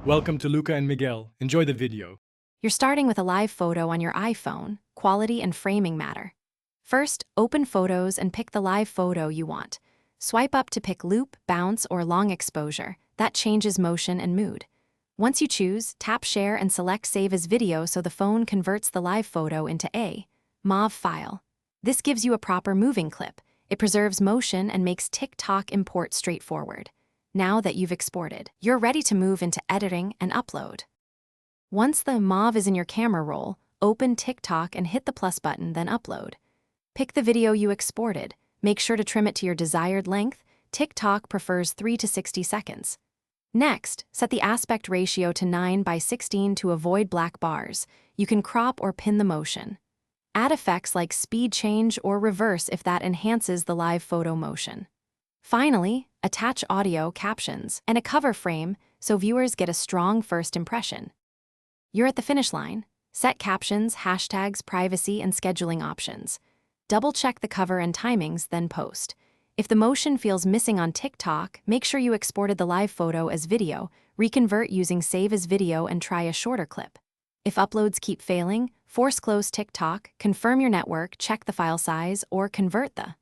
Welcome to Luca and Miguel. Enjoy the video. You're starting with a live photo on your iPhone. Quality and framing matter. First, open Photos and pick the live photo you want. Swipe up to pick loop, bounce, or long exposure. That changes motion and mood. Once you choose, tap Share and select Save as Video so the phone converts the live photo into a MOV file. This gives you a proper moving clip. It preserves motion and makes TikTok import straightforward. Now that you've exported, you're ready to move into editing and upload. Once the MOV is in your camera roll, open TikTok and hit the plus button, then upload. Pick the video you exported. Make sure to trim it to your desired length. TikTok prefers 3 to 60 seconds. Next, set the aspect ratio to 9:16 to avoid black bars. You can crop or pin the motion. Add effects like speed change or reverse if that enhances the live photo motion. Finally, attach audio, captions, and a cover frame so viewers get a strong first impression. You're at the finish line. Set captions, hashtags, privacy, and scheduling options. Double-check the cover and timings, then post. If the motion feels missing on TikTok, make sure you exported the live photo as video, reconvert using Save as Video, and try a shorter clip. If uploads keep failing, force close TikTok, confirm your network, check the file size, or convert the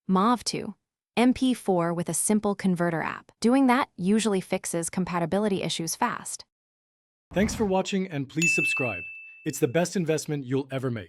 MOV to MP4 with a simple converter app. Doing that usually fixes compatibility issues fast. Thanks for watching and please subscribe. It's the best investment you'll ever make.